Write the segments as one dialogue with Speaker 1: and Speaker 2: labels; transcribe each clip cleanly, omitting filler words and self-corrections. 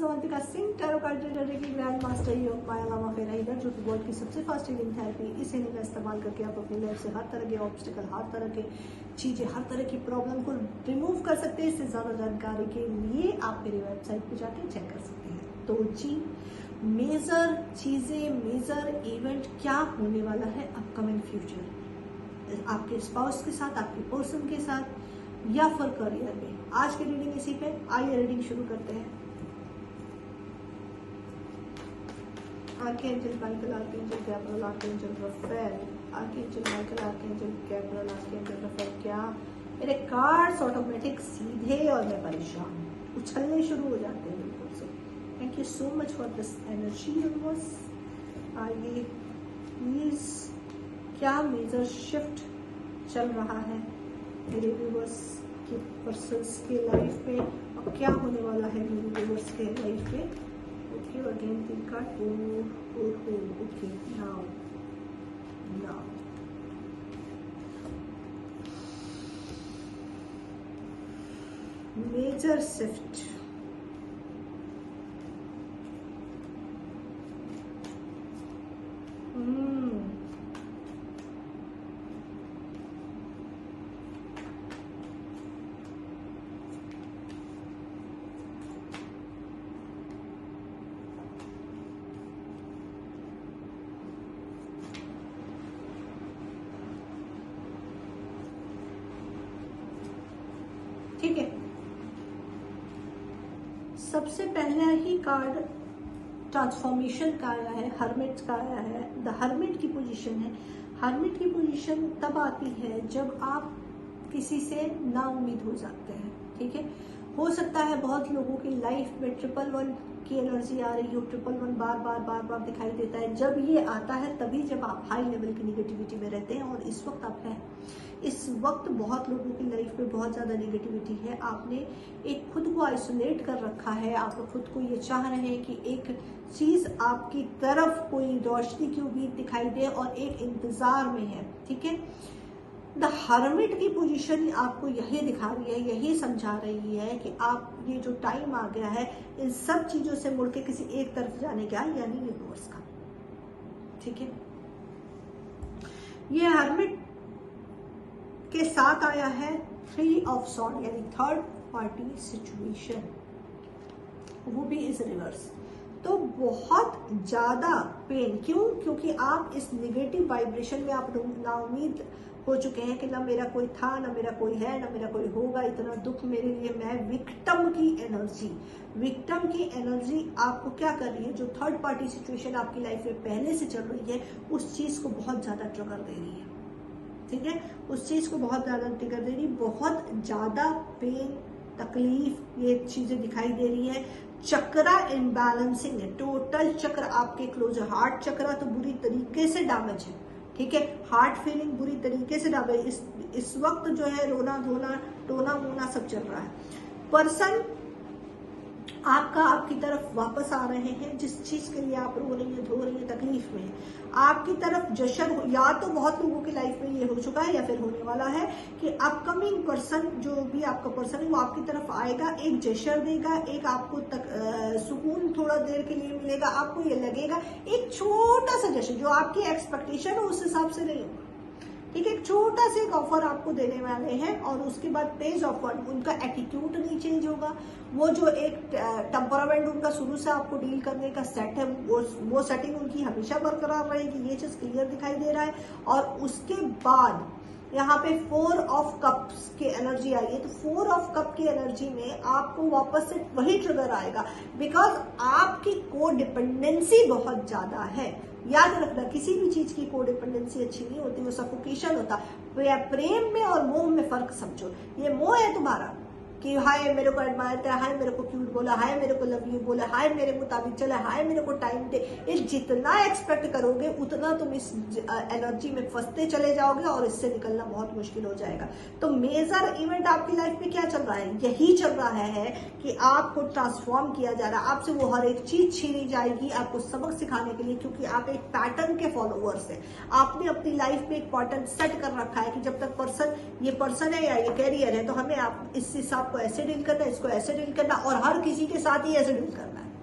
Speaker 1: Avantika Singh, tarot card reader की grand master योग माया लामा फेरा हीलर, जो कि वर्ल्ड की सबसे फास्ट हीलिंग थेरेपी। इस हीलिंग का इस्तेमाल करके आप अपनी लाइफ से हर तरह के ऑब्स्टिकल, हर तरह के चीज़ें, हर तरह की प्रॉब्लम को रिमूव कर सकते हैं। इससे ज़्यादा जानकारी के लिए आप मेरी वेबसाइट पर जाके चेक कर सकते हैं। तो जी, मेजर चीज़ें, मेजर इवेंट क्या होने वाला है अपकमिंग फ्यूचर, आपके स्पाउस के साथ, आपके पर्सन के साथ, या फिर करियर में। आज की रीडिंग इसी पे। आइए रीडिंग शुरू करते हैं। Archangel Michael, archangel Gabriel, archangel Raphael, archangel Michael, archangel Gabriel, archangel Raphael. क्या मेरे कार्ड्स ऑटोमेटिक सीधे और मैं परेशान उछलने शुरू हो जाते हैं बिल्कुल से। Thank you so much for this energy universe. आइए प्लीज, क्या मेजर शिफ्ट चल रहा है मेरे व्यूवर्स के पर्सन्स के लाइफ में, और क्या होने वाला है मेरे व्यूवर्स के लाइफ में। Okay, again think card. Okay, now major shift. ठीक है, सबसे पहला ही कार्ड ट्रांसफॉर्मेशन का आया है, हर्मिट का आया है। द हर्मिट की पोजीशन है। हर्मिट की पोजीशन तब आती है जब आप किसी से ना उम्मीद हो जाते हैं। ठीक है, हो सकता है बहुत लोगों की लाइफ में 111 की एनर्जी आ रही हो, 111 बार बार दिखाई देता है। जब ये आता है तभी जब आप हाई लेवल की निगेटिविटी में रहते हैं, और इस वक्त आप हैं। इस वक्त बहुत लोगों की लाइफ में बहुत ज़्यादा नेगेटिविटी है। आपने एक खुद को आइसोलेट कर रखा है। आप खुद को ये चाह रहे हैं कि एक चीज़ आपकी तरफ कोई रोशनी की उम्मीद दिखाई दे, और एक इंतज़ार में है। ठीक है, द हर्मिट की पोजीशन आपको यही दिखा रही है, यही समझा रही है कि आप ये जो टाइम आ गया है इन सब चीज़ों से मुड़ के किसी एक तरफ जाने का, यानी यूनिवर्स का। ठीक है, ये हर्मिट के साथ आया है 3 ऑफ सॉर्ड, यानी थर्ड पार्टी सिचुएशन, वो भी इस रिवर्स। तो बहुत ज्यादा पेन, क्यों? क्योंकि आप इस निगेटिव वाइब्रेशन में आप नाउम्मीद हो चुके हैं कि ना मेरा कोई था, ना मेरा कोई है, ना मेरा कोई होगा। इतना दुख मेरे लिए, मैं विक्टिम की एनर्जी आपको क्या कर रही है? जो थर्ड पार्टी सिचुएशन आपकी लाइफ में पहले से चल रही है, उस चीज को बहुत ज्यादा ट्रिगर दे रही है। ठीक है, उस चीज को बहुत ज्यादा ट्रिगर दे रही, बहुत ज्यादा पेन, तकलीफ, ये चीजें दिखाई दे रही है। चक्रा इनबैलेंसिंग है, टोटल चक्र आपके क्लोज है। हार्ट चक्रा तो बुरी तरीके से डैमेज है। ठीक है, हार्ट फीलिंग बुरी तरीके से डैमेज। इस वक्त जो है रोना धोना, टोना मोना सब चल रहा है। पर्सन आपका आपकी तरफ वापस आ रहे हैं, जिस चीज के लिए आप रो रही है, धो रही है, तकलीफ में है, आपकी तरफ जश्न हो। या तो बहुत लोगों की लाइफ में ये हो चुका है, या फिर होने वाला है कि अपकमिंग पर्सन, जो भी आपका पर्सन है, वो आपकी तरफ आएगा, एक जश्न देगा, एक आपको सुकून थोड़ा देर के लिए मिलेगा। आपको ये लगेगा एक छोटा सा जश्न, जो आपकी एक्सपेक्टेशन है उस हिसाब से नहीं होगा। ठीक है, एक छोटा सा एक ऑफर आपको देने वाले हैं, और उसके बाद पेज ऑफर, उनका एटीट्यूड नहीं चेंज होगा। वो जो एक टेम्परामेंट उनका शुरू से आपको डील करने का सेट है, वो सेटिंग उनकी हमेशा बरकरार रहेगी। ये चीज क्लियर दिखाई दे रहा है। और उसके बाद यहाँ पे 4 ऑफ कप्स की एनर्जी आई है। तो 4 ऑफ कप की एनर्जी में आपको वापस से वही ट्रिगर आएगा, बिकॉज आपकी कोडिपेंडेंसी बहुत ज्यादा है। याद रखना, किसी भी चीज की कोडिपेंडेंसी अच्छी नहीं होती, वो सफोकेशन होता। प्रेम में और मोह में फर्क समझो। ये मोह है तुम्हारा कि हाय मेरे को एडमायर करा, हाय मेरे को क्यूट बोला, हाय मेरे को लव यू बोला, हाय मेरे मुताबिक चला, हाय मेरे को टाइम दे। ये जितना एक्सपेक्ट करोगे उतना तुम इस एनर्जी में फंसते चले जाओगे, और इससे निकलना बहुत मुश्किल हो जाएगा। तो मेजर इवेंट आपकी लाइफ में क्या चल रहा है? यही चल रहा है कि आपको ट्रांसफॉर्म किया जा रहा है। आपसे वो हर एक चीज छीनी जाएगी आपको सबक सिखाने के लिए, क्योंकि आप एक पैटर्न के फॉलोअर्स हैं। आपने अपनी लाइफ में एक पैटर्न सेट कर रखा है कि जब तक ये पर्सन है या ये कैरियर है, तो हमें आप इस हिसाब को ऐसे डील करना है, इसको ऐसे डील करना, और हर किसी के साथ ही ऐसे डील करना है।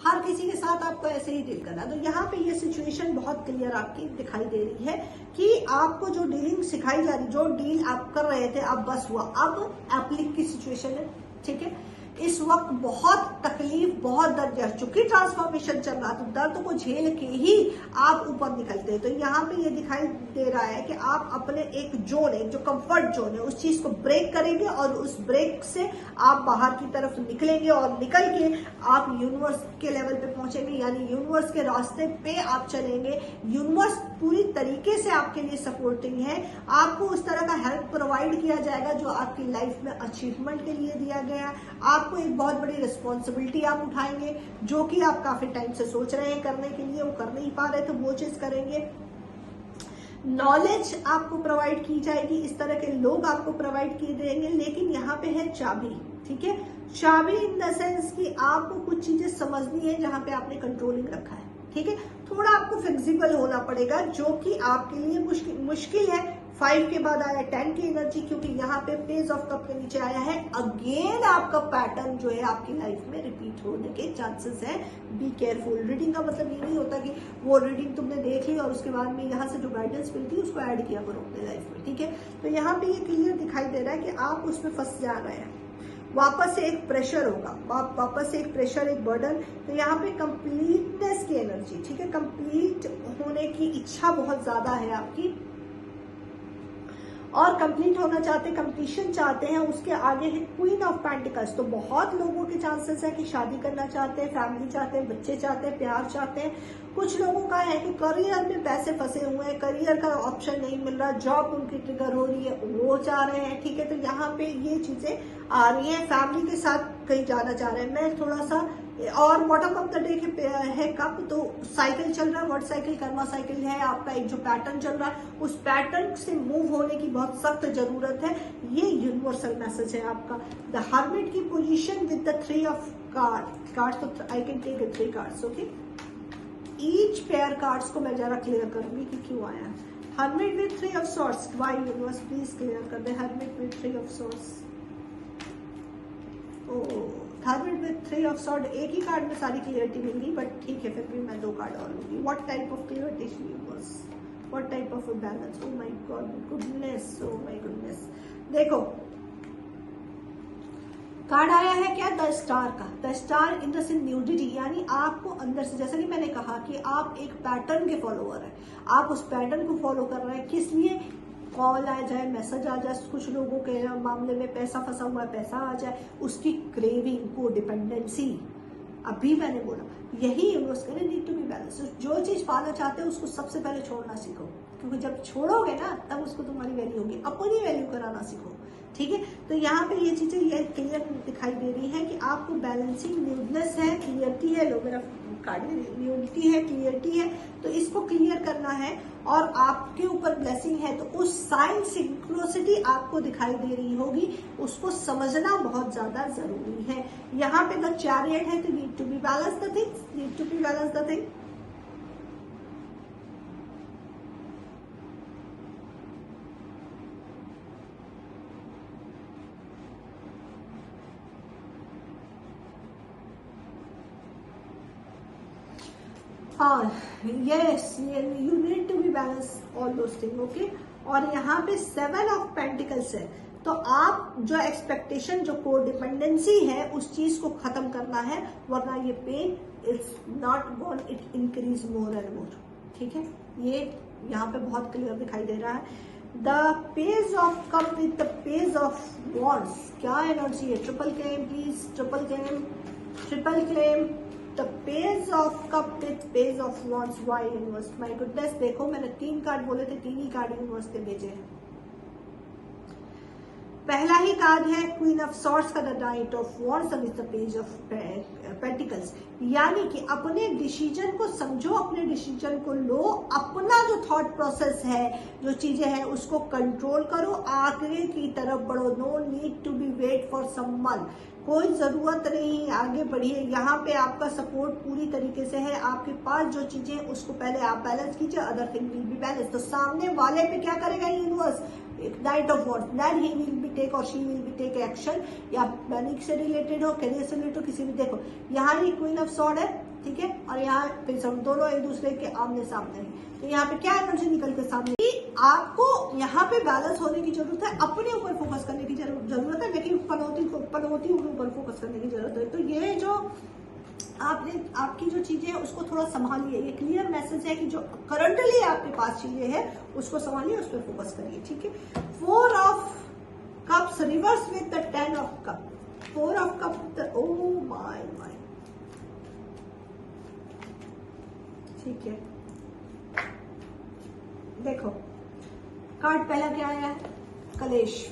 Speaker 1: हर किसी के साथ आपको ऐसे ही डील करना है। तो यहाँ पे ये सिचुएशन बहुत क्लियर आपकी दिखाई दे रही है कि आपको जो डीलिंग सिखाई जा रही, जो डील आप कर रहे थे अब बस हुआ, अब एप्लिक की सिचुएशन है, ठीक है। इस वक्त बहुत तकलीफ, बहुत दर्द, चूंकि ट्रांसफॉर्मेशन चल रहा, तो दर्द को झेल के ही आप ऊपर निकलते हैं। तो यहाँ पे ये दिखाई दे रहा है कि आप अपने एक जोन है, जो कंफर्ट जोन है, उस चीज को ब्रेक करेंगे और उस ब्रेक से आप बाहर की तरफ निकलेंगे और निकल के आप यूनिवर्स के लेवल पे पहुंचेंगे, यानी यूनिवर्स के रास्ते पे आप चलेंगे। यूनिवर्स पूरी तरीके से आपके लिए सपोर्टिंग है, आपको उस तरह का हेल्प प्रोवाइड किया जाएगा जो आपकी लाइफ में अचीवमेंट के लिए दिया गया। आपको एक बहुत बड़ी रिस्पॉन्सिबिलिटी आप उठाएंगे, जो कि आप काफी टाइम से सोच रहे हैं करने के लिए, वो कर नहीं पा रहे, तो वो चीज करेंगे। नॉलेज आपको प्रोवाइड की जाएगी, इस तरह के लोग आपको प्रोवाइड किए देंगे। लेकिन यहाँ पे है चाबी, ठीक है। चाबी इन द सेंस कि आपको कुछ चीजें समझनी है जहां पे आपने कंट्रोलिंग रखा है, ठीक है। थोड़ा आपको फ्लेक्सिबल होना पड़ेगा, जो कि आपके लिए मुश्किल है। 5 के बाद आया 10 की एनर्जी, क्योंकि यहाँ पे पेज ऑफ कप के नीचे आया है। अगेन आपका पैटर्न जो है आपकी लाइफ में रिपीट होने के चांसेस है। Be careful. रीडिंग का मतलब ये नहीं होता कि वो रीडिंग तुमने देख ली और उसके बाद में यहाँ से जो गाइडेंस मिलती है उसको ऐड किया करो अपने लाइफ में, ठीक है। तो यहाँ पे ये क्लियर दिखाई दे रहा है कि आप उसमें फंस जा रहे हैं, वापस से एक प्रेशर होगा, वापस से एक प्रेशर, एक बर्डन। तो यहाँ पे कंप्लीटनेस की एनर्जी, ठीक है। कंप्लीट होने की इच्छा बहुत ज्यादा है आपकी, और कंप्लीट होना चाहते, कंप्लीशन चाहते हैं। उसके आगे है क्वीन ऑफ पेंटिकल्स। तो बहुत लोगों के चांसेस है कि शादी करना चाहते हैं, फैमिली चाहते हैं, बच्चे चाहते हैं, प्यार चाहते हैं। कुछ लोगों का है कि करियर में पैसे फंसे हुए हैं, करियर का ऑप्शन नहीं मिल रहा, जॉब उनकी ट्रिगर हो रही है, वो चाह रहे हैं, ठीक है। तो यहाँ पे ये चीजें आ रही हैं। फैमिली के साथ कहीं जाना चाह रहे हैं। मैं थोड़ा सा, और बॉटम ऑफ द डे के है कप, तो साइकिल चल रहा है, वर्ड साइकिल, कर्मा साइकिल है आपका। एक जो पैटर्न चल रहा है, उस पैटर्न से मूव होने की बहुत सख्त जरूरत है। ये यूनिवर्सल मैसेज है आपका। द हर्मिट की position with the 3 of cards, तो I can take 3 cards, okay. Each pair cards को मैं जरा क्लियर करूंगी कि क्यों आया। Hermit with 3 of swords, why universe please clear कर दे। Hermit with 3 of swords, hermit with 3 of sword, एक ही कार्ड में सारी क्लियरिटी मिल गई, बट ठीक है, फिर भी मैं 2 कार्ड और लूंगी। What type of clarity universe, what type of balance, oh my God, goodness, oh my goodness. देखो कार्ड आया है क्या, द स्टार का। The star in the sense nudity, यानी आपको अंदर से, जैसा कि मैंने कहा कि आप एक पैटर्न के फॉलोअर हैं, आप उस पैटर्न को फॉलो कर रहे हैं। किस लिए? कॉल आ जाए, मैसेज आ जाए, कुछ लोगों के मामले में पैसा फंसा हुआ है, पैसा आ जाए, उसकी क्रेविंग को, डिपेंडेंसी, अभी मैंने बोला यही यूनिवर्स करे, नीड टू बी बैलेंस। जो चीज पाना चाहते हो उसको सबसे पहले छोड़ना सीखो, क्योंकि जब छोड़ोगे ना तब उसको तुम्हारी वैल्यू होगी। अपनी वैल्यू कराना सीखो, ठीक है। तो यहाँ पे ये चीजें ये क्लियर दिखाई दे रही है कि आपको बैलेंसिंग, न्यूडनेस है, क्लियरिटी है। लो मेरा कार्ड में न्यूडिटी है, क्लियरिटी है, तो इसको क्लियर करना है। और आपके ऊपर ब्लेसिंग है, तो उस साइन सिंक्रोसिटी आपको दिखाई दे रही होगी, उसको समझना बहुत ज्यादा जरूरी है। यहाँ पे द चैरियट है, तो need to be balance the things, need to be balance the thing. हाँ, yes, you need to be balance all those thing, okay. और यहाँ पे 7 ऑफ पेंटिकल्स है, तो आप जो एक्सपेक्टेशन, जो कोडिपेंडेंसी है, उस चीज को खत्म करना है, वरना ये pen it's not gone, it increase more and more, ठीक है। ये यहाँ पे बहुत क्लियर दिखाई दे रहा है। The page of cup with the page of wands, क्या एनर्जी है? Triple claim please, triple claim, triple claim. The page of cup with page of wands, why universe, my goodness. देखो मैंने 3 कार्ड बोले थे, 3 ही card universe ने भेजे हैं। पहला ही कार्ड है क्वीन ऑफ सॉर्ड्स का, the night of wands with the page of pentacles, यानी कि अपने डिसीजन को समझो, अपने डिसीजन को लो, अपना जो थॉट प्रोसेस है, जो चीजें हैं, उसको कंट्रोल करो, आगे की तरफ बढ़ो। No need to be wait for someone, कोई जरूरत नहीं, आगे बढ़िए। यहाँ पे आपका सपोर्ट पूरी तरीके से है। आपके पास जो चीजें, उसको पहले आप बैलेंस कीजिए, other thing will be balance. तो सामने वाले पे क्या करेगा universe? Knight of wands, that he will be take और she will be take action, या मनी से रिलेटेड हो, करियर से रिलेटेड हो, किसी भी। देखो यहाँ ये क्वीन ऑफ सॉर्ड है, ठीक है, और यहाँ फिर सब दोनों एक दूसरे के आमने सामने हैं। तो यहाँ पे क्या एनर्जी निकल के सामने, आपको यहाँ पे बैलेंस होने की जरूरत है, अपने ऊपर फोकस करने की जरूरत है, लेकिन पनौती के ऊपर फोकस करने की जरूरत है। तो ये जो आपकी जो चीजें है उसको थोड़ा संभालिए। ये क्लियर मैसेज है कि जो करंटली आपके पास चीजें हैं उसको संभालिए, उस पर फोकस करिए, ठीक है। 4 of cups reverse with the 10 of cup, 4 of cup, oh my, ठीक है। देखो कार्ड पहला क्या आया है, कलेश,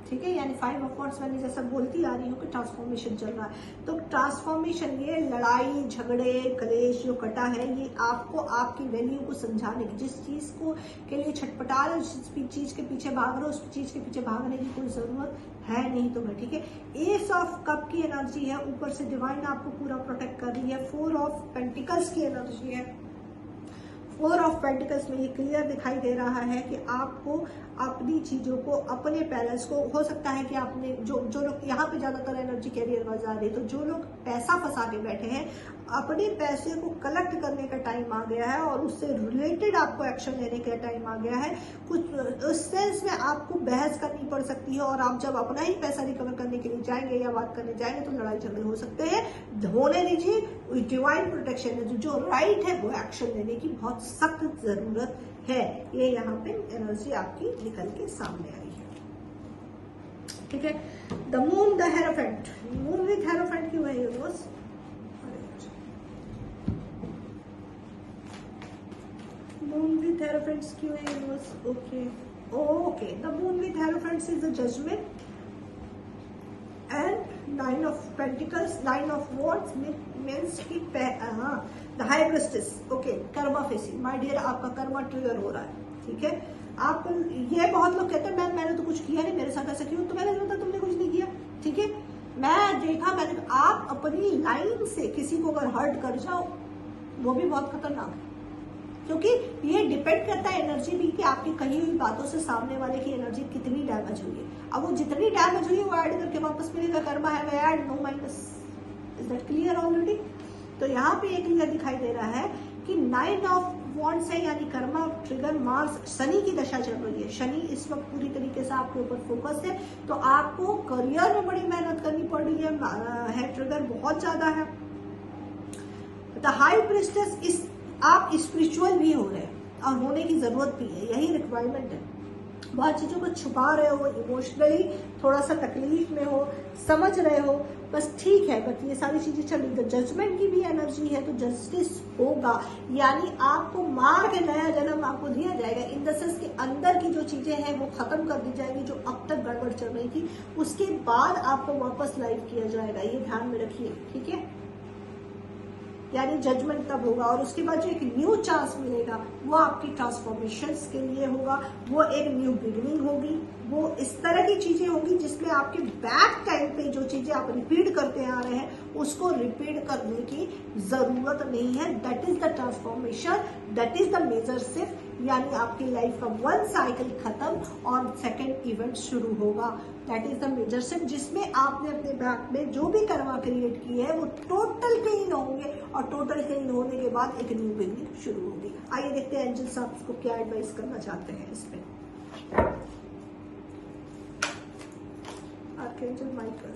Speaker 1: ठीक है, यानी 5 ऑफ वांड्स। मैंने जैसा बोलती आ रही हूँ कि ट्रांसफॉर्मेशन चल रहा है, तो ट्रांसफॉर्मेशन, ये लड़ाई झगड़े कलेश जो कटा है, ये आपको आपकी वैल्यू को समझाने की, जिस चीज को के लिए छटपटा रहे हो, जिस चीज के पीछे भाग रहे हो, उस चीज के पीछे भागने की कोई जरूरत है नहीं तुम्हें, ठीक है। एस ऑफ कप की एनर्जी है, ऊपर से डिवाइन आपको पूरा प्रोटेक्ट कर रही है। 4 ऑफ पेंटिकल्स की एनर्जी है। 4 ऑफ पेंटिकल्स में ये क्लियर दिखाई दे रहा है कि आपको अपनी चीजों को, अपने बैलेंस को, हो सकता है कि आपने जो लोग यहाँ पे ज्यादातर एनर्जी कैरियर वाइज आ रही है, तो जो लोग पैसा फंसा के बैठे हैं, अपने पैसे को कलेक्ट करने का टाइम आ गया है और उससे रिलेटेड आपको एक्शन लेने का टाइम आ गया है। कुछ उस सेंस में आपको बहस करनी पड़ सकती है, और आप जब अपना ही पैसा रिकवर करने के लिए जाएंगे या बात करने जाएंगे तो लड़ाई झगड़े हो सकते हैं। होने दीजिए, डिवाइन प्रोटेक्शन है, जो राइट है वो एक्शन लेने की बहुत सख्त जरूरत है। ये यहाँ पे एनर्जी आपकी निकल के सामने आई है, ठीक है। The moon, the hierophant, moon with hierophant क्यों है यूनिवर्स, मून विथ हेरोफेंट्स क्यों है universe, okay, the moon with hierophants is the judgement and 9 of pentacles, 9 of wands means की the high priestess, okay, karma facing, my dear, आपका karma trigger हो रहा है, ठीक है। आप ये बहुत लोग कहते हैं मैम मैंने तो कुछ किया नहीं, मेरे साथ ऐसा क्यों, तो मैंने सोचा तुमने कुछ नहीं किया, ठीक है। मैंने आप अपनी लाइन से किसी को अगर हर्ट कर जाओ वो भी बहुत खतरनाक है, क्योंकि ये डिपेंड करता है एनर्जी भी कि आपकी कही हुई बातों से सामने वाले की एनर्जी कितनी डैमेज हुई है। अब वो जितनी डैमेज हुई है वो ऐड करके वापस मिलेगा, कर्मा है वे add, no minus, is that clear already. तो यहाँ पे एक क्लियर दिखाई दे रहा है कि 9 ऑफ वॉन्ड्स है, यानी कर्मा ट्रिगर, मार्स, शनि की दशा चल रही है, शनि इस वक्त पूरी तरीके से आपके ऊपर फोकस है, तो आपको करियर में बड़ी मेहनत करनी पड़ रही है, ट्रिगर बहुत ज्यादा है। द हाई प्रिस्टेस, आप स्पिरिचुअल भी हो रहे हैं और होने की जरूरत भी है, यही रिक्वायरमेंट है। बहुत चीजों को छुपा रहे हो, इमोशनली थोड़ा सा तकलीफ में हो, समझ रहे हो, बस ठीक है, बट ये सारी चीजें चल रही है। जजमेंट की भी एनर्जी है, तो जस्टिस होगा, यानी आपको मार के नया जन्म आपको दिया जाएगा। इन द सेंस के अंदर की जो चीजें हैं वो खत्म कर दी जाएंगी, जो अब तक गड़बड़ चल रही थी, उसके बाद आपको वापस लाइव किया जाएगा, ये ध्यान में रखिए, ठीक है। यानी जजमेंट तब होगा, और उसके बाद जो एक न्यू चांस मिलेगा वो आपकी ट्रांसफॉर्मेशंस के लिए होगा, वो एक न्यू बिगिनिंग होगी, वो इस तरह की चीजें होंगी जिसमें आपके बैक टाइम पे जो चीजें आप रिपीट करते आ रहे हैं उसको रिपीट करने की जरूरत नहीं है। That is the transformation, that is the major shift, यानी आपकी लाइफ का 1 साइकिल खत्म और सेकेंड इवेंट शुरू होगा। That is the major shift, जिसमें आपने अपने बैक में जो भी कर्मा क्रिएट की है वो टोटल क्लीन होंगे, और टोटल क्लीन होने के बाद एक न्यू बिगिनिंग शुरू होगी। आइए देखते हैं एंजल्स आपको क्या एडवाइस करना चाहते हैं इस पे। Archangel Michael,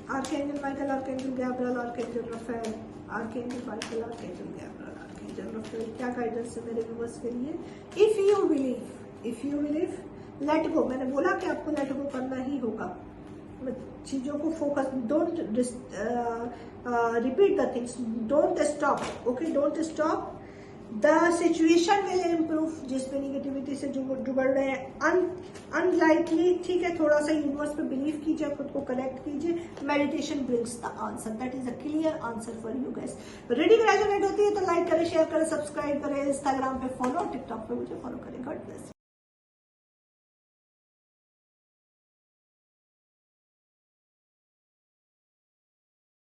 Speaker 1: archangel Michael, archangel Gabriel, archangel Raphael, archangel Michael, archangel Gabriel, archangel Raphael, क्या गाइडेंस है मेरे व्यूअर्स के लिए। If you believe, let go. मैंने बोला कि आपको लेट गो करना ही होगा, चीजों को focus, don't repeat the things, don't stop, okay, don't stop. The situation will improve, जिसमें निगेटिविटी से जुड़ रहे हैं, अनलाइकली, ठीक है, थोड़ा सा यूनिवर्स पे बिलीव कीजिए, खुद को कनेक्ट कीजिए। Meditation brings the answer, that is a clear answer for you guys. Reading resonate होती है तो लाइक करें, शेयर करें, सब्सक्राइब करें, इंस्टाग्राम पे फॉलो, टिकटॉक पे मुझे फॉलो करें। God bless.